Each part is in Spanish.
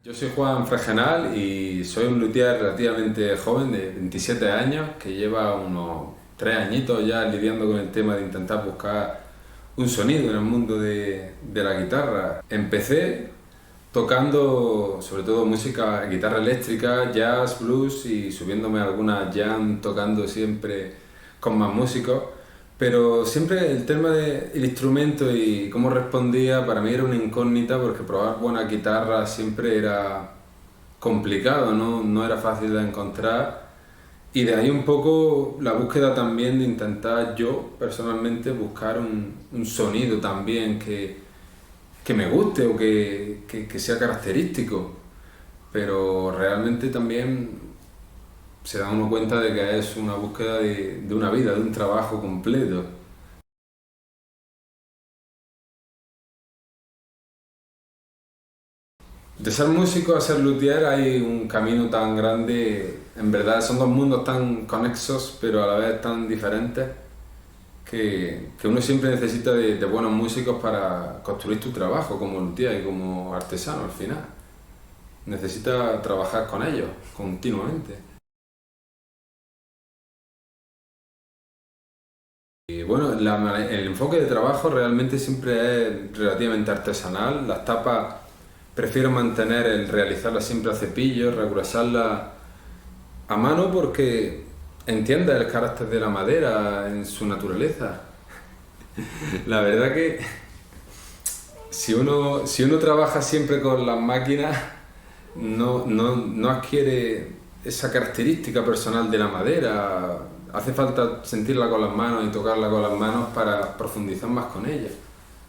Yo soy Juan Fregenal y soy un luthier relativamente joven de 27 años que lleva unos 3 añitos ya lidiando con el tema de intentar buscar un sonido en el mundo de la guitarra. Empecé tocando sobre todo música, guitarra eléctrica, jazz, blues y subiéndome a algunas jam, tocando siempre con más músicos. Pero siempre el tema del instrumento y cómo respondía para mí era una incógnita porque probar buena guitarra siempre era complicado, no era fácil de encontrar. Y de ahí un poco la búsqueda también de intentar yo personalmente buscar un sonido también que me guste o que sea característico. Pero realmente también se da uno cuenta de que es una búsqueda de una vida, de un trabajo completo. De ser músico a ser luthier hay un camino tan grande, en verdad son dos mundos tan conexos pero a la vez tan diferentes que uno siempre necesita de buenos músicos para construir tu trabajo como luthier y como artesano al final. Necesita trabajar con ellos continuamente. Y bueno, el enfoque de trabajo realmente siempre es relativamente artesanal. Las tapas prefiero mantener el realizarlas siempre a cepillo, regrasarlas a mano porque entiende el carácter de la madera en su naturaleza. La verdad que si uno trabaja siempre con las máquinas, no adquiere esa característica personal de la madera. Hace falta sentirla con las manos y tocarla con las manos para profundizar más con ella,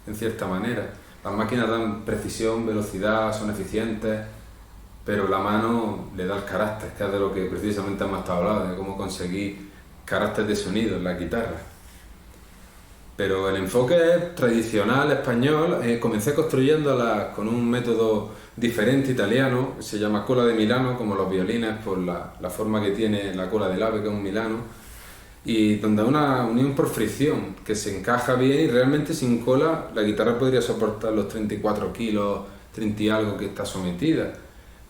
en cierta manera. Las máquinas dan precisión, velocidad, son eficientes, pero la mano le da el carácter, que es de lo que precisamente hemos estado hablando, de cómo conseguir carácter de sonido en la guitarra. Pero el enfoque es tradicional español. Comencé construyéndolas con un método diferente italiano, que se llama cola de Milano, como los violines, por la forma que tiene la cola del ave, que es un Milano, y donde hay una unión por fricción, que se encaja bien y realmente sin cola la guitarra podría soportar los 34 kilos, 30 y algo que está sometida.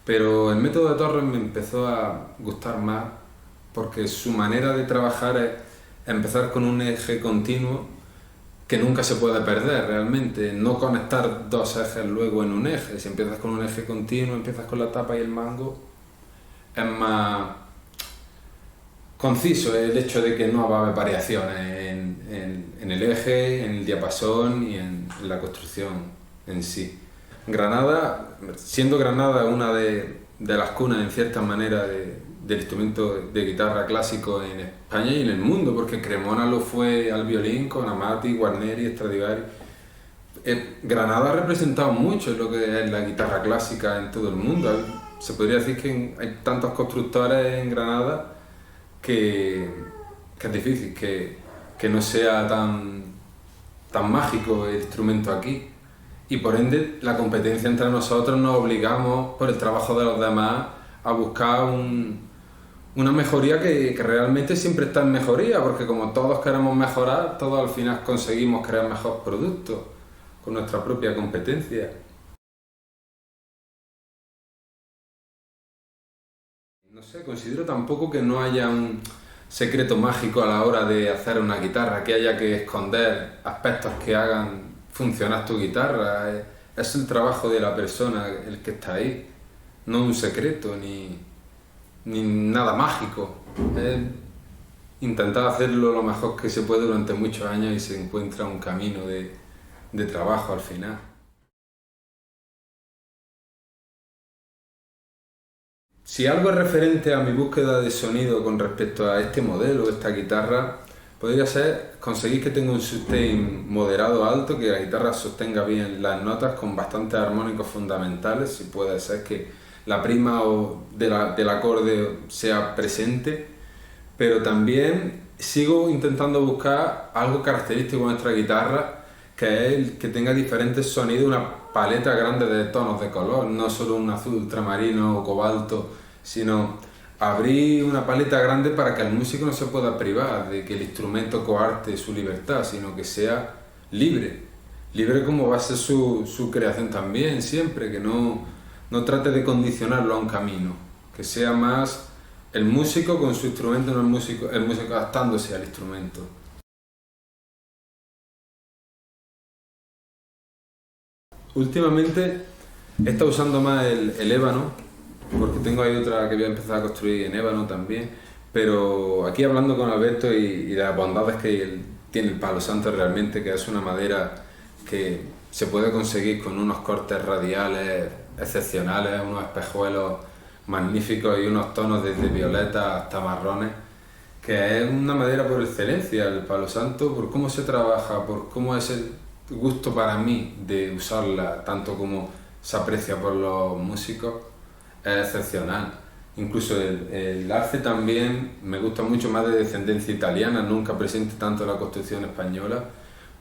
Pero el método de Torres me empezó a gustar más porque su manera de trabajar es empezar con un eje continuo que nunca se puede perder realmente, no conectar dos ejes luego en un eje. Si empiezas con un eje continuo, empiezas con la tapa y el mango, es más conciso el hecho de que no va a haber variaciones en el eje, en el diapasón y en la construcción en sí. Granada, siendo Granada una de las cunas en cierta manera del instrumento de guitarra clásico en España y en el mundo, porque Cremona lo fue al violín con Amati, Guarneri, Stradivari. Granada ha representado mucho lo que es la guitarra clásica en todo el mundo. Se podría decir que hay tantos constructores en Granada que es difícil que no sea tan mágico el instrumento aquí. Y por ende, la competencia entre nosotros nos obligamos, por el trabajo de los demás, a buscar una mejoría que realmente siempre está en mejoría, porque como todos queremos mejorar, todos al final conseguimos crear mejor producto con nuestra propia competencia. No sé, considero tampoco que no haya un secreto mágico a la hora de hacer una guitarra, que haya que esconder aspectos que hagan funcionar tu guitarra. Es el trabajo de la persona el que está ahí, no un secreto ni nada mágico. Es intentar hacerlo lo mejor que se puede durante muchos años y se encuentra un camino de trabajo al final. Si algo es referente a mi búsqueda de sonido con respecto a este modelo, esta guitarra, podría ser conseguir que tenga un sustain moderado alto, que la guitarra sostenga bien las notas con bastantes armónicos fundamentales, si puede ser que la prima del acorde sea presente, pero también sigo intentando buscar algo característico de nuestra guitarra, que es el que tenga diferentes sonidos, una paleta grande de tonos de color, no solo un azul ultramarino o cobalto, sino abrir una paleta grande para que el músico no se pueda privar de que el instrumento coarte su libertad, sino que sea libre, libre como va a ser su creación también, siempre, que no no trate de condicionarlo a un camino, que sea más el músico con su instrumento, no el músico adaptándose al instrumento. Últimamente he estado usando más el ébano, porque tengo ahí otra que voy a empezar a construir en ébano también, pero aquí hablando con Alberto y de las bondades que tiene el palo santo realmente, que es una madera que se puede conseguir con unos cortes radiales excepcionales, unos espejuelos magníficos y unos tonos desde violeta hasta marrones, que es una madera por excelencia el palo santo, por cómo se trabaja, por cómo es el gusto para mí de usarla, tanto como se aprecia por los músicos, es excepcional. Incluso el arce también me gusta mucho, más de descendencia italiana, nunca presente tanto en la construcción española,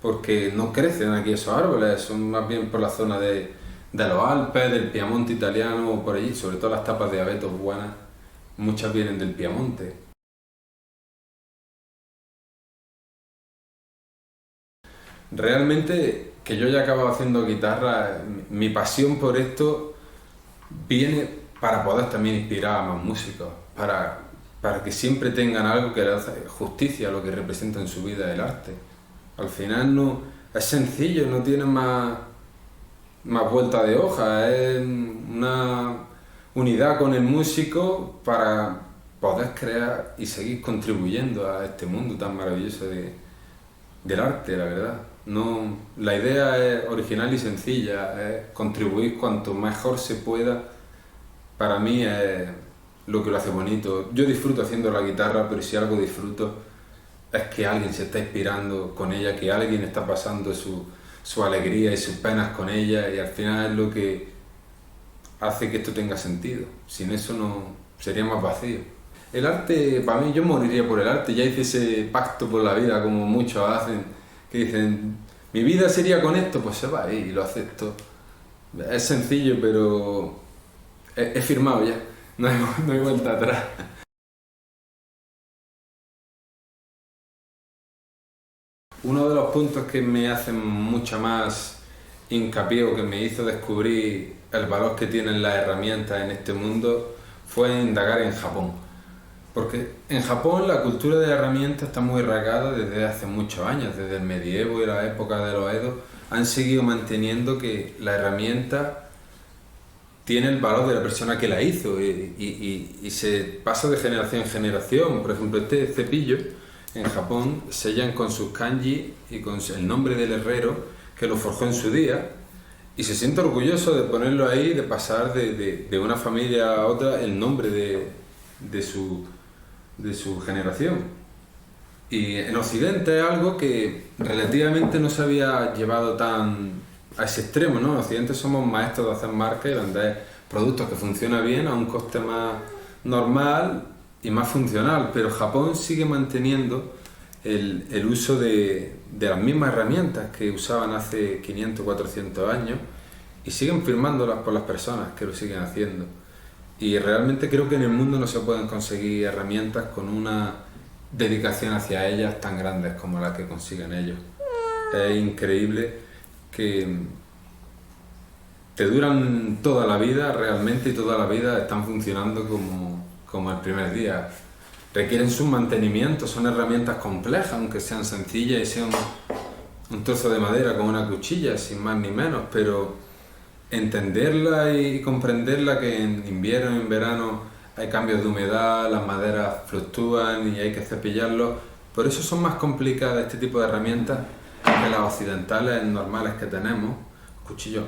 porque no crecen aquí esos árboles, son más bien por la zona de los Alpes, del Piamonte italiano o por allí, sobre todo las tapas de abetos buenas, muchas vienen del Piamonte. Realmente, que yo ya he acabado haciendo guitarra, mi pasión por esto viene para poder también inspirar a más músicos, para que siempre tengan algo que le hace justicia a lo que representa en su vida el arte. Al final no, es sencillo, no tiene más vuelta de hoja, es una unidad con el músico para poder crear y seguir contribuyendo a este mundo tan maravilloso del arte, la verdad. No, la idea es original y sencilla, es contribuir cuanto mejor se pueda. Para mí es lo que lo hace bonito. Yo disfruto haciendo la guitarra, pero si algo disfruto es que alguien se está inspirando con ella, que alguien está pasando su alegría y sus penas con ella, y al final es lo que hace que esto tenga sentido. Sin eso no sería más vacío. El arte, para mí, yo moriría por el arte. Ya hice ese pacto por la vida, como muchos hacen, que dicen, mi vida sería con esto, pues se va ahí y lo acepto. Es sencillo, pero he firmado ya, no hay vuelta atrás. Uno de los puntos que me hacen mucha más hincapié o que me hizo descubrir el valor que tienen las herramientas en este mundo fue indagar en Japón. Porque en Japón la cultura de la herramienta está muy arraigada desde hace muchos años, desde el medievo y la época de los Edo, han seguido manteniendo que la herramienta tiene el valor de la persona que la hizo y se pasa de generación en generación. Por ejemplo, este cepillo en Japón sellan con sus kanji y con el nombre del herrero que lo forjó en su día, y se siente orgulloso de ponerlo ahí, de pasar de una familia a otra el nombre de su generación. Y en Occidente es algo que relativamente no se había llevado tan a ese extremo, ¿no? En Occidente somos maestros de hacer marcas y vender productos que funcionan bien a un coste más normal y más funcional, pero Japón sigue manteniendo el uso de las mismas herramientas que usaban hace 500 400 años y siguen firmándolas por las personas que lo siguen haciendo. Y realmente creo que en el mundo no se pueden conseguir herramientas con una dedicación hacia ellas tan grandes como la que consiguen ellos. Es increíble que te duran toda la vida realmente, y toda la vida están funcionando como el primer día. Requieren su mantenimiento, son herramientas complejas, aunque sean sencillas y sean un trozo de madera con una cuchilla, sin más ni menos, pero entenderla y comprenderla, que en invierno y en verano hay cambios de humedad, las maderas fluctúan y hay que cepillarlos. Por eso son más complicadas este tipo de herramientas que las occidentales normales que tenemos,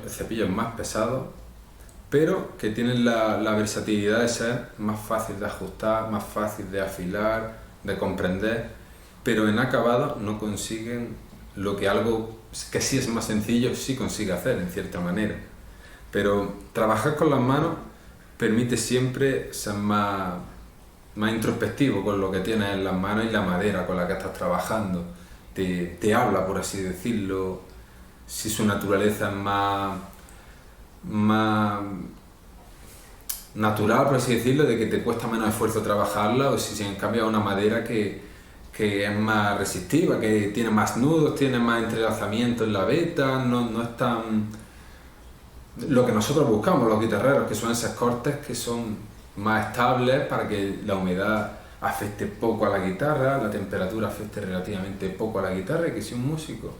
cepillos más pesados, pero que tienen la versatilidad de ser más fácil de ajustar, más fácil de afilar, de comprender, pero en acabado no consiguen lo que algo que sí es más sencillo sí consigue hacer en cierta manera. Pero trabajar con las manos permite siempre ser más introspectivo con lo que tienes en las manos, y la madera con la que estás trabajando te habla, por así decirlo, si su naturaleza es más natural, por así decirlo, de que te cuesta menos esfuerzo trabajarla, o si en cambio es una madera que es más resistiva, que tiene más nudos, tiene más entrelazamiento en la veta, no es tan lo que nosotros buscamos, los guitarreros, que son esos cortes que son más estables para que la humedad afecte poco a la guitarra, la temperatura afecte relativamente poco a la guitarra, y que si un músico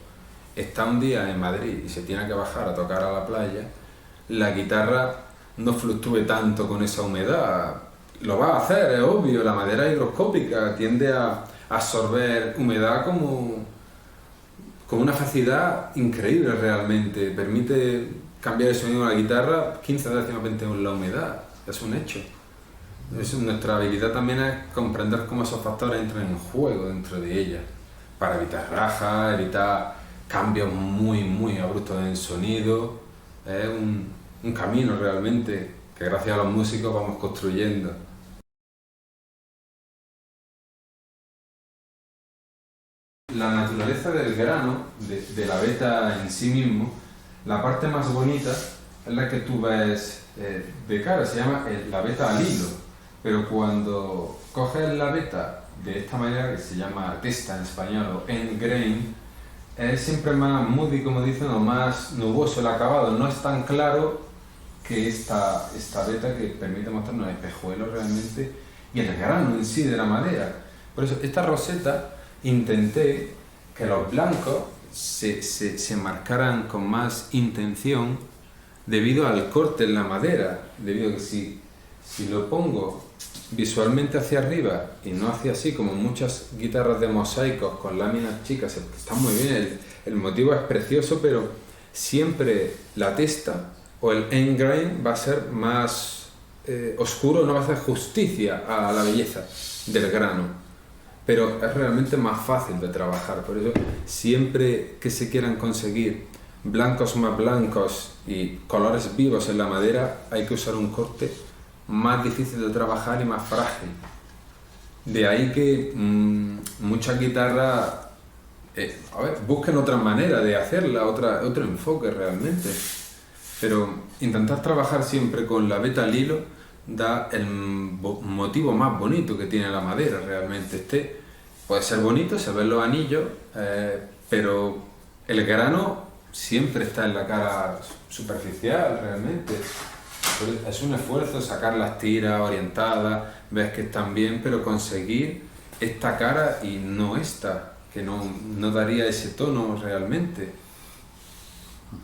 está un día en Madrid y se tiene que bajar a tocar a la playa, la guitarra no fluctúe tanto con esa humedad. Lo va a hacer, es obvio, la madera higroscópica tiende a absorber humedad con una facilidad increíble realmente. Permite cambiar el sonido de la guitarra 15 décimas 20 en la humedad, es un hecho. Nuestra habilidad también es comprender cómo esos factores entran en juego dentro de ella, para evitar rajas, evitar cambios muy abruptos en el sonido. Es un camino realmente que gracias a los músicos vamos construyendo. La naturaleza del grano, de la veta en sí mismo, la parte más bonita es la que tú ves de cara, se llama la veta al hilo, pero cuando coges la veta de esta manera, que se llama testa en español o end grain, es siempre más moody, como dicen, o más nuboso el acabado, no es tan claro que esta veta que permite mostrarnos el espejuelo realmente y el grano en sí de la madera. Por eso esta roseta intenté que los blancos se marcaran con más intención debido al corte en la madera, debido a que si lo pongo visualmente hacia arriba y no hacia así, como muchas guitarras de mosaicos con láminas chicas, está muy bien, el motivo es precioso, pero siempre la testa o el end grain va a ser más oscuro, no va a hacer justicia a la belleza del grano, pero es realmente más fácil de trabajar. Por eso siempre que se quieran conseguir blancos más blancos y colores vivos en la madera, hay que usar un corte más difícil de trabajar y más frágil. De ahí que muchas guitarras busquen otra manera de hacerla, otro enfoque realmente. Pero intentar trabajar siempre con la veta al hilo da el motivo más bonito que tiene la madera realmente. Puede ser bonito, se ven los anillos, pero el grano siempre está en la cara superficial realmente. Es un esfuerzo sacar las tiras orientadas, ves que están bien, pero conseguir esta cara y no esta, que no daría ese tono realmente.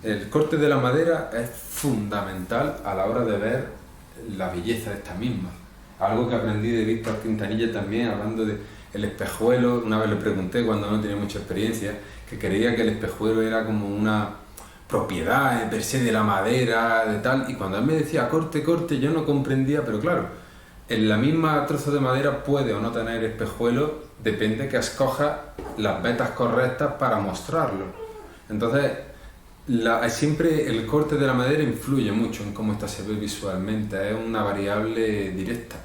El corte de la madera es fundamental a la hora de ver la belleza de esta misma. Algo que aprendí de Víctor Quintanilla también, hablando de el espejuelo. Una vez le pregunté, cuando no tenía mucha experiencia, que creía que el espejuelo era como una propiedad per se de la madera, de tal, y cuando él me decía corte, yo no comprendía, pero claro, en la misma trozo de madera puede o no tener espejuelo, depende que escoja las vetas correctas para mostrarlo. Entonces, siempre el corte de la madera influye mucho en cómo esta se ve visualmente, es una variable directa,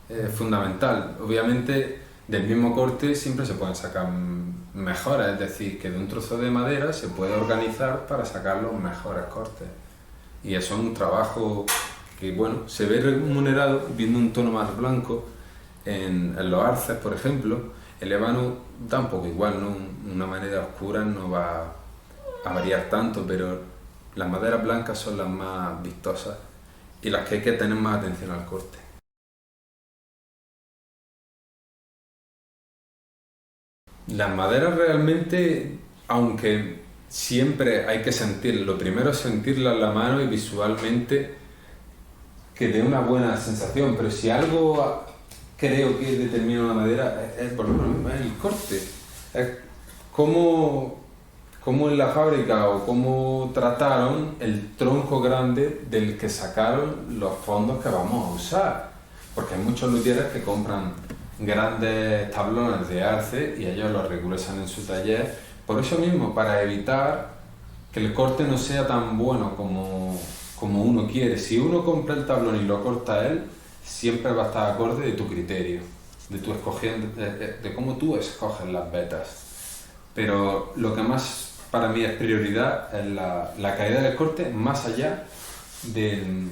es fundamental. Obviamente, del mismo corte siempre se pueden sacar mejoras, es decir, que de un trozo de madera se puede organizar para sacar los mejores cortes. Y eso es un trabajo que, bueno, se ve remunerado viendo un tono más blanco en los arces, por ejemplo. El ébano da un poco igual, ¿no? Una manera oscura no va a variar tanto, pero las maderas blancas son las más vistosas y las que hay que tener más atención al corte. Las maderas realmente, aunque siempre hay que sentirlas, lo primero es sentirlas en la mano y visualmente que dé una buena sensación, pero si algo creo que determina una madera es por lo menos el corte, es cómo en la fábrica o cómo trataron el tronco grande del que sacaron los fondos que vamos a usar, porque hay muchos luthieres que compran grandes tablones de arce y ellos los regresan en su taller, por eso mismo, para evitar que el corte no sea tan bueno como uno quiere. Si uno compra el tablón y lo corta él, siempre va a estar acorde de tu criterio, de cómo tú escoges las vetas. Pero lo que más para mí es prioridad es la calidad del corte, más allá del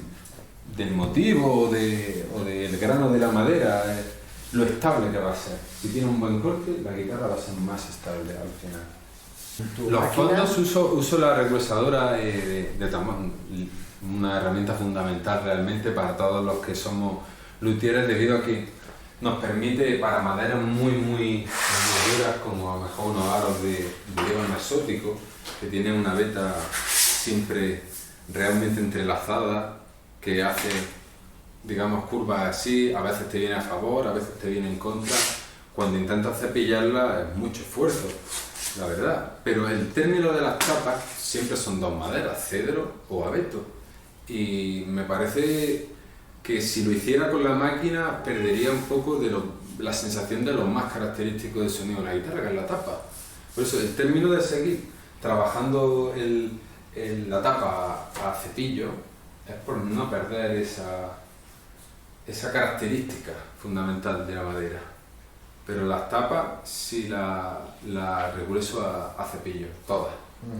motivo o del grano de la madera, lo estable que va a ser. Si tiene un buen corte, la guitarra va a ser más estable al final. Tu Los máquina. fondos uso la regresadora de tambor, una herramienta fundamental realmente para todos los que somos luthieres, debido a que nos permite para maderas muy duras, como a lo mejor unos aros de ébano exótico, que tienen una veta siempre realmente entrelazada, que hace, digamos, curvas así, a veces te viene a favor, a veces te viene en contra. Cuando intentas cepillarla es mucho esfuerzo, la verdad. Pero el término de las tapas siempre son dos maderas, cedro o abeto. Y me parece que si lo hiciera con la máquina perdería un poco de la sensación de lo más característico del sonido de la guitarra, que es la tapa. Por eso el término de seguir trabajando la tapa a cepillo es por no perder esa característica fundamental de la madera. Pero las tapas sí la regreso a cepillo, todas,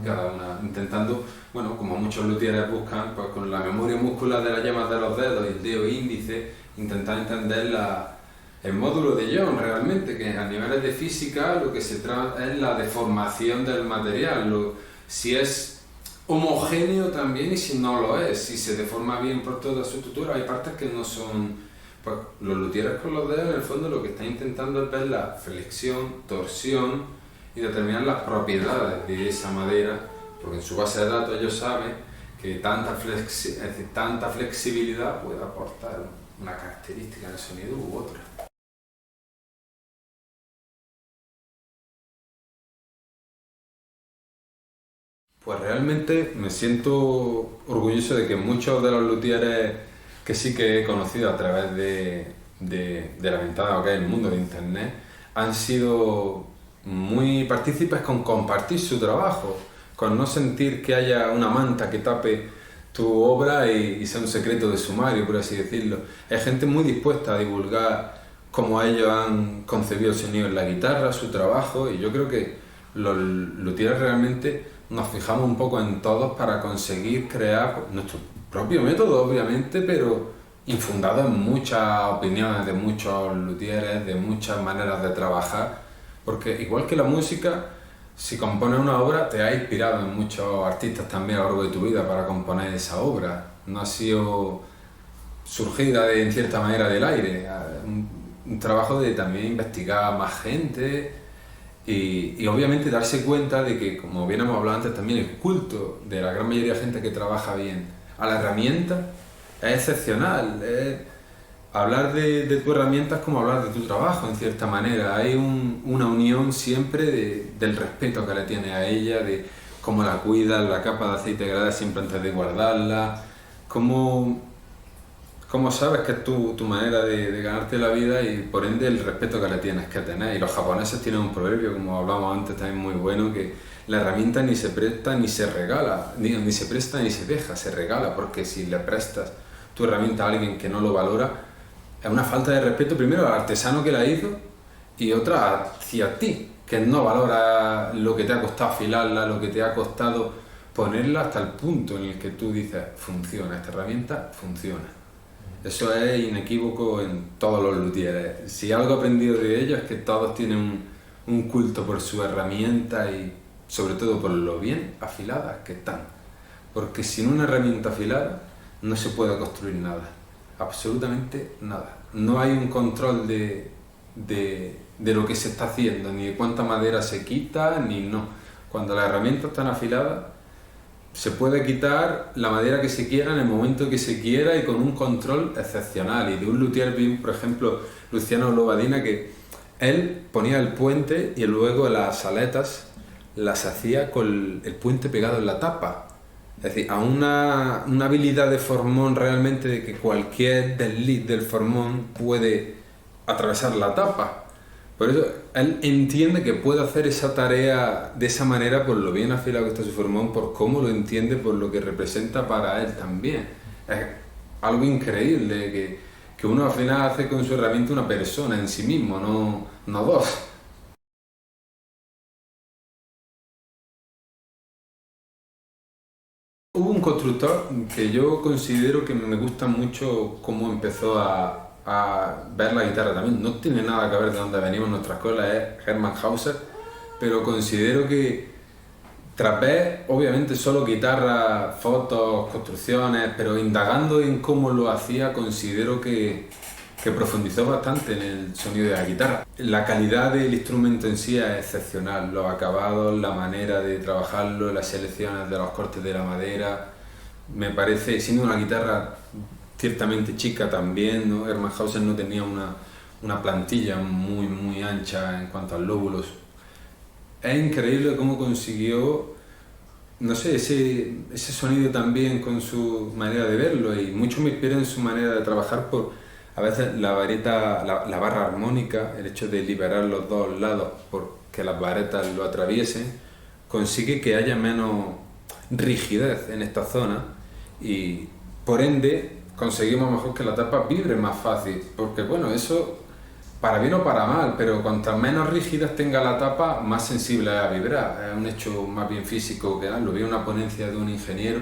cada una, intentando, bueno, como muchos luthieres buscan, pues con la memoria muscular de las yemas de los dedos y el dedo índice, intentar entender el módulo de Young realmente, que a niveles de física lo que se trata es la deformación del material, si es homogéneo también y si no lo es, si se deforma bien por toda su estructura. Hay partes que no son. Pues los luthieres con los dedos en el fondo lo que están intentando es ver la flexión, torsión y determinar las propiedades de esa madera, porque en su base de datos ellos saben que tanta flexibilidad puede aportar una característica en el sonido u otra. Pues realmente me siento orgulloso de que muchos de los luthieres que sí que he conocido a través de la ventana que es el mundo de internet han sido muy partícipes con compartir su trabajo, con no sentir que haya una manta que tape tu obra y sea un secreto de sumario, por así decirlo. Hay gente muy dispuesta a divulgar cómo ellos han concebido el sonido en la guitarra, su trabajo, y yo creo que los luthieres realmente nos fijamos un poco en todos para conseguir crear nuestro propio método, obviamente, pero infundado en muchas opiniones de muchos luthieres, de muchas maneras de trabajar, porque igual que la música, si compones una obra te ha inspirado en muchos artistas también a lo largo de tu vida para componer esa obra, no ha sido surgida en cierta manera del aire, un trabajo de también investigar más gente y obviamente darse cuenta de que, como bien hemos hablado antes, también el culto de la gran mayoría de gente que trabaja bien a la herramienta es excepcional. Hablar de tu herramienta es como hablar de tu trabajo, en cierta manera. Hay una unión siempre del respeto que le tienes a ella, de cómo la cuidas, la capa de aceite grada siempre antes de guardarla, cómo sabes que es tu manera de ganarte la vida y por ende el respeto que le tienes que tener. Y los japoneses tienen un proverbio, como hablábamos antes, también muy bueno, que la herramienta ni se presta ni se regala, ni se presta ni se deja, se regala, porque si le prestas tu herramienta a alguien que no lo valora, es una falta de respeto primero al artesano que la hizo y otra hacia ti, que no valora lo que te ha costado afilarla, lo que te ha costado ponerla hasta el punto en el que tú dices, funciona, esta herramienta funciona. Eso es inequívoco en todos los luthieres. Si algo he aprendido de ellos es que todos tienen un culto por su herramienta y sobre todo por lo bien afiladas que están. Porque sin una herramienta afilada no se puede construir nada, absolutamente nada. No hay un control de lo que se está haciendo, ni de cuánta madera se quita, ni no. Cuando las herramientas están afiladas, se puede quitar la madera que se quiera en el momento que se quiera y con un control excepcional. Y de un luthier, por ejemplo, Luciano Lobadina, que él ponía el puente y luego las aletas las hacía con el puente pegado en la tapa. Es decir, a una habilidad de formón realmente de que cualquier desliz del formón puede atravesar la tapa. Por eso él entiende que puede hacer esa tarea de esa manera por lo bien afilado que está su formón, por cómo lo entiende, por lo que representa para él también. Es algo increíble que uno al final hace con su herramienta una persona en sí mismo, no dos. Hubo un constructor que yo considero que me gusta mucho cómo empezó a ver la guitarra también. No tiene nada que ver de dónde venimos, nuestra escuela es Hermann Hauser, pero considero que Tras ver, obviamente, solo guitarra, fotos, construcciones, pero indagando en cómo lo hacía, considero que profundizó bastante en el sonido de la guitarra. La calidad del instrumento en sí es excepcional, los acabados, la manera de trabajarlo, las selecciones de los cortes de la madera. Me parece, siendo una guitarra ciertamente chica también, ¿no? Hermanhausen no tenía una plantilla muy ancha en cuanto a lóbulos. Es increíble cómo consiguió, no sé, ese sonido también con su manera de verlo, y mucho me inspira en su manera de trabajar por a veces la vareta, la barra armónica, el hecho de liberar los dos lados porque las varetas lo atraviesen, consigue que haya menos rigidez en esta zona y por ende conseguimos mejor que la tapa vibre más fácil, porque bueno, eso para bien o para mal, pero cuantas menos rígidas tenga la tapa, más sensible es a vibrar. Es un hecho más bien físico que lo vi en una ponencia de un ingeniero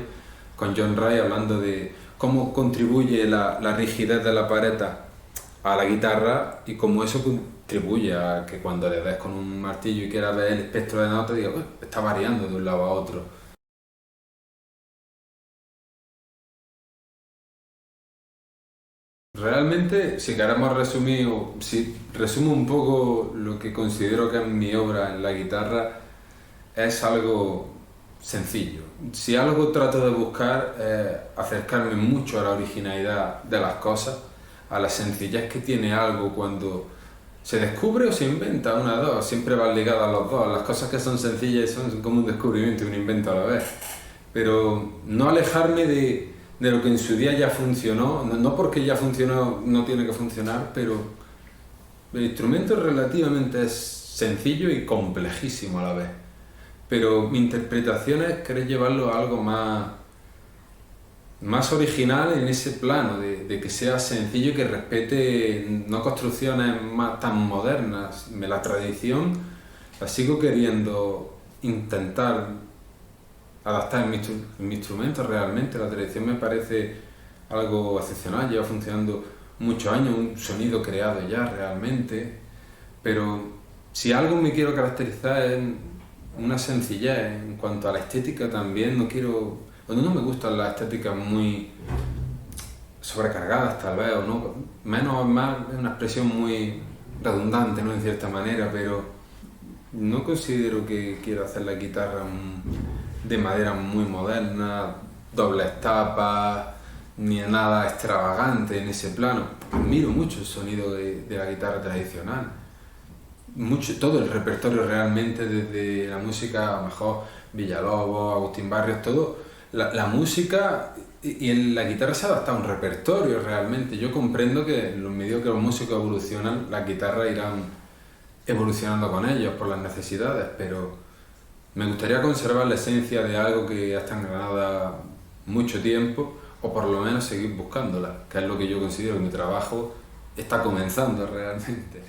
con John Ray hablando de cómo contribuye la rigidez de la paleta a la guitarra y cómo eso contribuye a que cuando le des con un martillo y quieras ver el espectro de notas, digas, está variando de un lado a otro. Realmente, si queremos resumir, o si resumo un poco lo que considero que es mi obra en la guitarra, es algo sencillo. Si algo trato de buscar es acercarme mucho a la originalidad de las cosas, a la sencillez que tiene algo cuando se descubre o se inventa, una de dos, siempre van ligadas a los dos. Las cosas que son sencillas son como un descubrimiento y un invento a la vez. Pero no alejarme de lo que en su día ya funcionó, no porque ya funcionó no tiene que funcionar, pero el instrumento relativamente es sencillo y complejísimo a la vez. Pero mi interpretación es querer llevarlo a algo más original en ese plano, de que sea sencillo y que respete no construcciones más tan modernas. La tradición la sigo queriendo intentar adaptar en mi instrumento realmente. La tradición me parece algo excepcional, lleva funcionando muchos años, un sonido creado ya realmente, pero si algo me quiero caracterizar es una sencillez en cuanto a la estética también. No quiero, bueno, no me gustan las estéticas muy sobrecargadas tal vez, o no, menos más, es una expresión muy redundante, ¿no? En cierta manera, pero no considero que quiera hacer la guitarra de madera muy moderna, dobles tapas, ni nada extravagante en ese plano. Admiro mucho el sonido de la guitarra tradicional. Todo el repertorio realmente, desde la música, a lo mejor Villalobos, Agustín Barrios, todo, la música y en la guitarra se adapta a un repertorio realmente. Yo comprendo que en los medios que los músicos evolucionan, las guitarras irán evolucionando con ellos por las necesidades, pero me gustaría conservar la esencia de algo que ha estado en Granada mucho tiempo, o por lo menos seguir buscándola, que es lo que yo considero que mi trabajo está comenzando realmente.